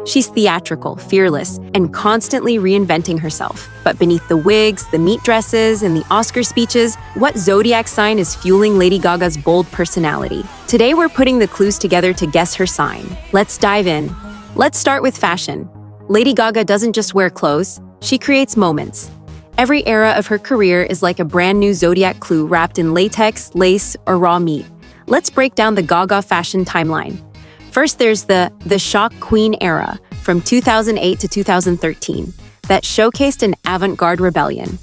She's theatrical, fearless, and constantly reinventing herself. But beneath the wigs, the meat dresses, and the Oscar speeches, what zodiac sign is fueling Lady Gaga's bold personality? Today we're putting the clues together to guess her sign. Let's dive in. Let's start with fashion. Lady Gaga doesn't just wear clothes, she creates moments. Every era of her career is like a brand new zodiac clue wrapped in latex, lace, or raw meat. Let's break down the Gaga fashion timeline. First, there's the shock queen era from 2008 to 2013 that showcased an avant-garde rebellion.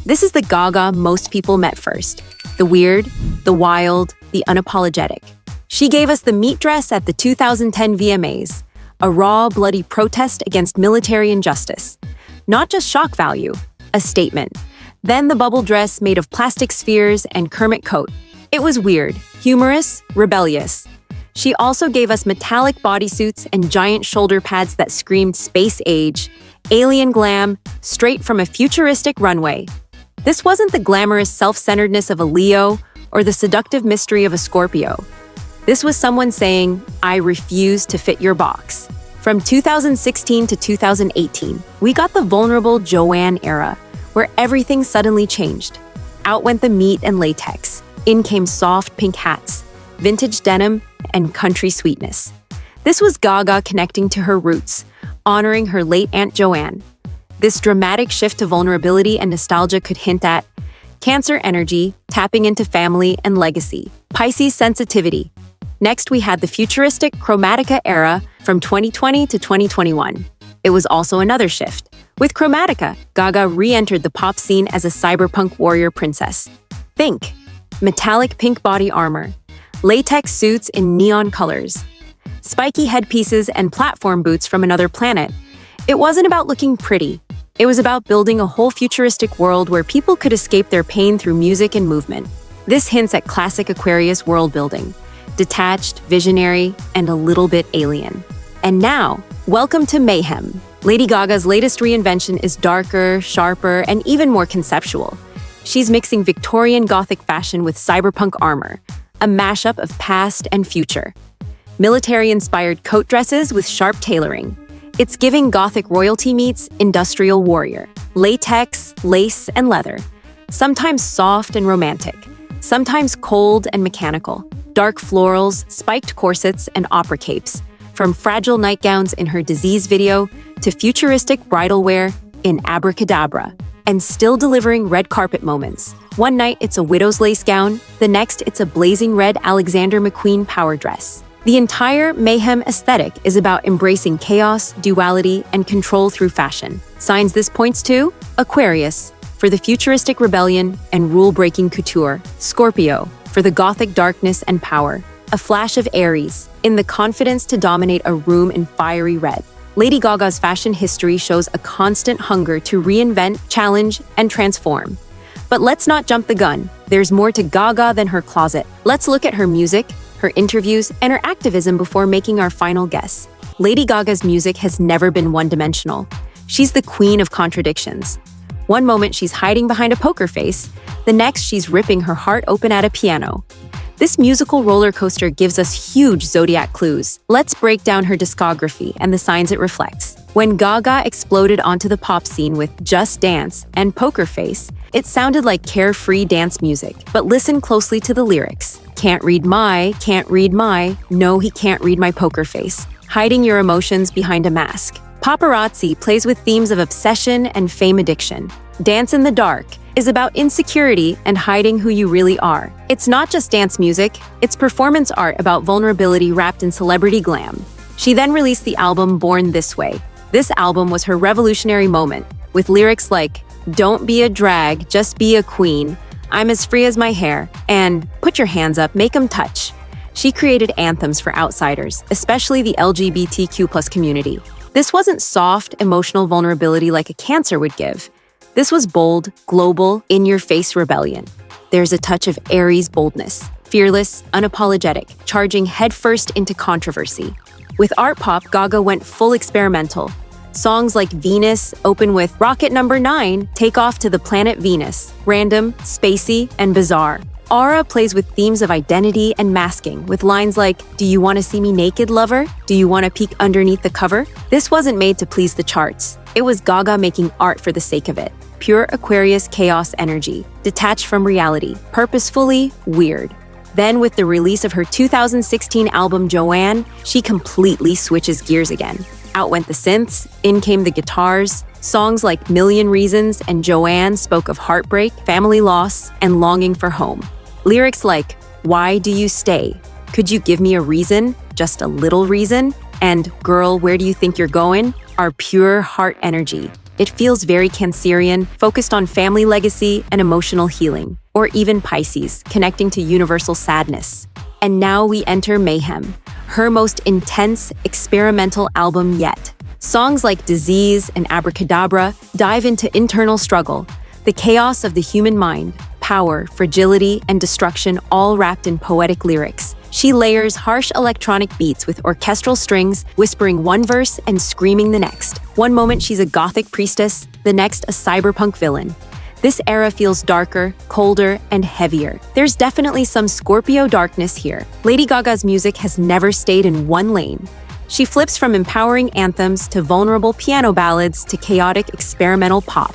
This is the Gaga most people met first. The weird, the wild, the unapologetic. She gave us the meat dress at the 2010 VMAs, a raw, bloody protest against military injustice. Not just shock value, a statement. Then the bubble dress made of plastic spheres and Kermit coat. It was weird, humorous, rebellious. She also gave us metallic bodysuits and giant shoulder pads that screamed space age, alien glam, straight from a futuristic runway. This wasn't the glamorous self-centeredness of a Leo or the seductive mystery of a Scorpio. This was someone saying, I refuse to fit your box. From 2016 to 2018, we got the vulnerable Joanne era, where everything suddenly changed. Out went the meat and latex. In came soft pink hats, vintage denim, and country sweetness. This was Gaga connecting to her roots, honoring her late Aunt Joanne. This dramatic shift to vulnerability and nostalgia could hint at Cancer energy, tapping into family and legacy. Pisces sensitivity. Next, we had the futuristic Chromatica era from 2020 to 2021. It was also another shift. With Chromatica, Gaga re-entered the pop scene as a cyberpunk warrior princess. Think metallic pink body armor, latex suits in neon colors, spiky headpieces and platform boots from another planet. It wasn't about looking pretty. It was about building a whole futuristic world where people could escape their pain through music and movement. This hints at classic Aquarius world building, detached, visionary, and a little bit alien. And now, welcome to Mayhem. Lady Gaga's latest reinvention is darker, sharper, and even more conceptual. She's mixing Victorian Gothic fashion with cyberpunk armor, a mashup of past and future. Military-inspired coat dresses with sharp tailoring. It's giving Gothic royalty meets industrial warrior. Latex, lace, and leather. Sometimes soft and romantic. Sometimes cold and mechanical. Dark florals, spiked corsets, and opera capes. From fragile nightgowns in her Disease video to futuristic bridal wear in Abracadabra. And still delivering red carpet moments. One night, it's a widow's lace gown. The next, it's a blazing red Alexander McQueen power dress. The entire Mayhem aesthetic is about embracing chaos, duality, and control through fashion. Signs this points to? Aquarius, for the futuristic rebellion and rule-breaking couture. Scorpio, for the Gothic darkness and power. A flash of Aries, in the confidence to dominate a room in fiery red. Lady Gaga's fashion history shows a constant hunger to reinvent, challenge, and transform. But let's not jump the gun. There's more to Gaga than her closet. Let's look at her music, her interviews, and her activism before making our final guess. Lady Gaga's music has never been one-dimensional. She's the queen of contradictions. One moment she's hiding behind a poker face, the next she's ripping her heart open at a piano. This musical roller coaster gives us huge zodiac clues. Let's break down her discography and the signs it reflects. When Gaga exploded onto the pop scene with Just Dance and Poker Face, it sounded like carefree dance music. But listen closely to the lyrics. Can't read my, no, he can't read my poker face. Hiding your emotions behind a mask. Paparazzi plays with themes of obsession and fame addiction. Dance in the Dark is about insecurity and hiding who you really are. It's not just dance music, it's performance art about vulnerability wrapped in celebrity glam. She then released the album Born This Way. This album was her revolutionary moment, with lyrics like, "Don't be a drag, just be a queen," "I'm as free as my hair," and "Put your hands up, make 'em touch." She created anthems for outsiders, especially the LGBTQ+ community. This wasn't soft, emotional vulnerability like a Cancer would give. This was bold, global, in-your-face rebellion. There's a touch of Aries boldness, fearless, unapologetic, charging headfirst into controversy. With art pop, Gaga went full experimental. Songs like Venus open with Rocket Number 9 take off to the planet Venus, random, spacey, and bizarre. aura plays with themes of identity and masking, with lines like, "Do you want to see me naked, lover? Do you want to peek underneath the cover?" This wasn't made to please the charts. It was Gaga making art for the sake of it. Pure Aquarius chaos energy, detached from reality, purposefully weird. Then, with the release of her 2016 album Joanne, she completely switches gears again. Out went the synths, in came the guitars. Songs like Million Reasons and Joanne spoke of heartbreak, family loss, and longing for home. Lyrics like, "Why do you stay? Could you give me a reason? Just a little reason?" and "Girl, where do you think you're going?" are pure heart energy. It feels very Cancerian, focused on family legacy and emotional healing, or even Pisces, connecting to universal sadness. And now we enter Mayhem, her most intense, experimental album yet. Songs like Disease and Abracadabra dive into internal struggle, the chaos of the human mind, power, fragility, and destruction, all wrapped in poetic lyrics. She layers harsh electronic beats with orchestral strings, whispering one verse and screaming the next. One moment she's a gothic priestess, the next a cyberpunk villain. This era feels darker, colder, and heavier. There's definitely some Scorpio darkness here. Lady Gaga's music has never stayed in one lane. She flips from empowering anthems to vulnerable piano ballads to chaotic experimental pop.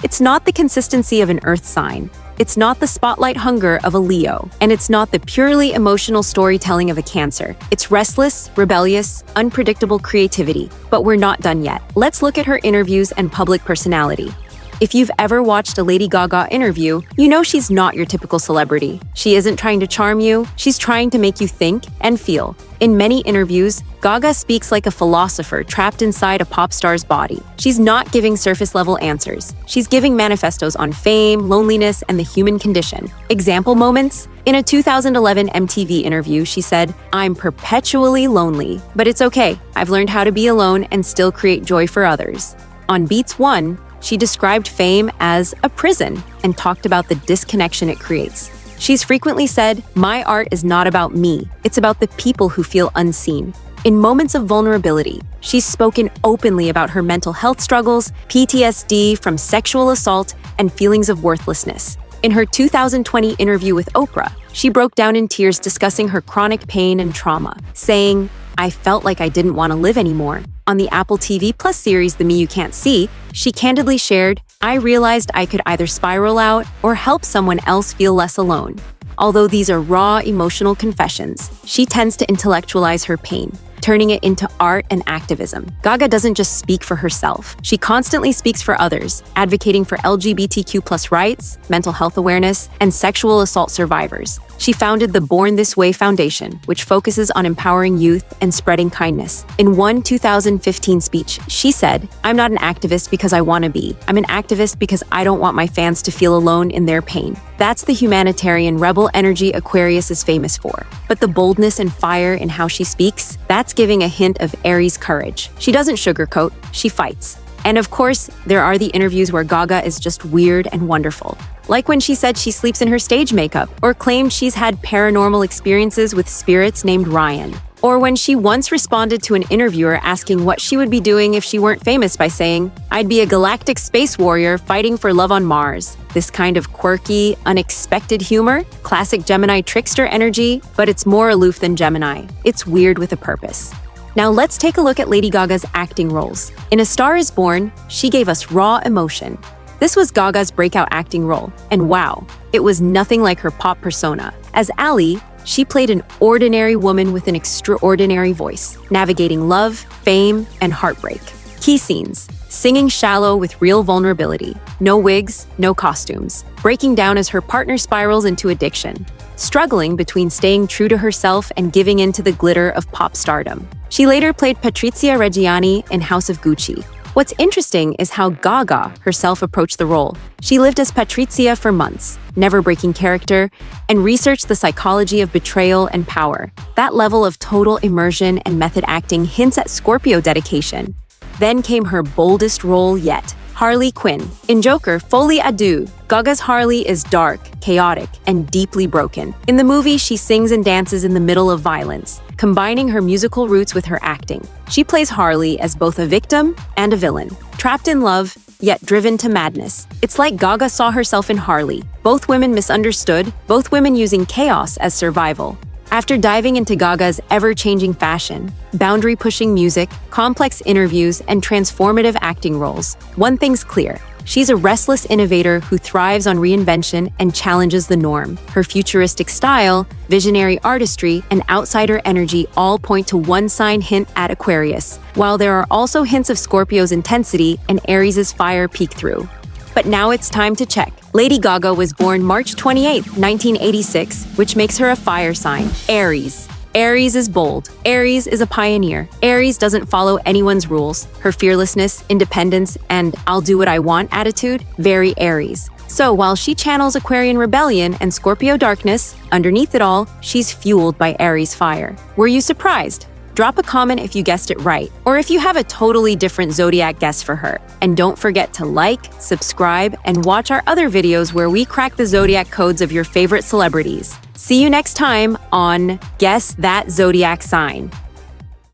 It's not the consistency of an earth sign. It's not the spotlight hunger of a Leo, and it's not the purely emotional storytelling of a Cancer. It's restless, rebellious, unpredictable creativity. But we're not done yet. Let's look at her interviews and public personality. If you've ever watched a Lady Gaga interview, you know she's not your typical celebrity. She isn't trying to charm you, she's trying to make you think and feel. In many interviews, Gaga speaks like a philosopher trapped inside a pop star's body. She's not giving surface-level answers. She's giving manifestos on fame, loneliness, and the human condition. Example moments? In a 2011 MTV interview, she said, "I'm perpetually lonely, but it's okay. I've learned how to be alone and still create joy for others." On Beats One, she described fame as a prison and talked about the disconnection it creates. She's frequently said, "My art is not about me, it's about the people who feel unseen." In moments of vulnerability, she's spoken openly about her mental health struggles, PTSD from sexual assault, and feelings of worthlessness. In her 2020 interview with Oprah, she broke down in tears discussing her chronic pain and trauma, saying, "I felt like I didn't want to live anymore." On the Apple TV Plus series The Me You Can't See, she candidly shared, "I realized I could either spiral out or help someone else feel less alone." Although these are raw emotional confessions, she tends to intellectualize her pain, turning it into art and activism. Gaga doesn't just speak for herself. She constantly speaks for others, advocating for LGBTQ+ rights, mental health awareness, and sexual assault survivors. She founded the Born This Way Foundation, which focuses on empowering youth and spreading kindness. In one 2015 speech, she said, "I'm not an activist because I want to be. I'm an activist because I don't want my fans to feel alone in their pain." That's the humanitarian rebel energy Aquarius is famous for. But the boldness and fire in how she speaks, that's giving a hint of Aries courage. She doesn't sugarcoat, she fights. And of course, there are the interviews where Gaga is just weird and wonderful. Like when she said she sleeps in her stage makeup, or claimed she's had paranormal experiences with spirits named Ryan. Or when she once responded to an interviewer asking what she would be doing if she weren't famous by saying, "I'd be a galactic space warrior fighting for love on Mars." This kind of quirky, unexpected humor, classic Gemini trickster energy, but it's more aloof than Gemini. It's weird with a purpose. Now let's take a look at Lady Gaga's acting roles. In A Star Is Born, she gave us raw emotion. This was Gaga's breakout acting role, and wow, it was nothing like her pop persona. As Ally, she played an ordinary woman with an extraordinary voice, navigating love, fame, and heartbreak. Key scenes: singing shallow with real vulnerability, no wigs, no costumes, breaking down as her partner spirals into addiction, struggling between staying true to herself and giving in to the glitter of pop stardom. She later played Patrizia Reggiani in House of Gucci. What's interesting is how Gaga herself approached the role. She lived as Patrizia for months, never breaking character, and researched the psychology of betrayal and power. That level of total immersion and method acting hints at Scorpio dedication. Then came her boldest role yet, Harley Quinn. In Joker, Folie à Deux, Gaga's Harley is dark, chaotic, and deeply broken. In the movie, she sings and dances in the middle of violence, combining her musical roots with her acting. She plays Harley as both a victim and a villain, trapped in love yet driven to madness. It's like Gaga saw herself in Harley. Both women misunderstood, both women using chaos as survival. After diving into Gaga's ever-changing fashion, boundary-pushing music, complex interviews, and transformative acting roles, one thing's clear. She's a restless innovator who thrives on reinvention and challenges the norm. Her futuristic style, visionary artistry, and outsider energy all point to one sign hint at Aquarius, while there are also hints of Scorpio's intensity and Aries' fire peek through. But now it's time to check. Lady Gaga was born March 28, 1986, which makes her a fire sign, Aries. Aries is bold. Aries is a pioneer. Aries doesn't follow anyone's rules. Her fearlessness, independence, and I'll do what I want attitude, very Aries. So while she channels Aquarian rebellion and Scorpio darkness, underneath it all, she's fueled by Aries fire. Were you surprised? Drop a comment if you guessed it right, or if you have a totally different zodiac guess for her. And don't forget to like, subscribe, and watch our other videos where we crack the zodiac codes of your favorite celebrities. See you next time on Guess That Zodiac Sign.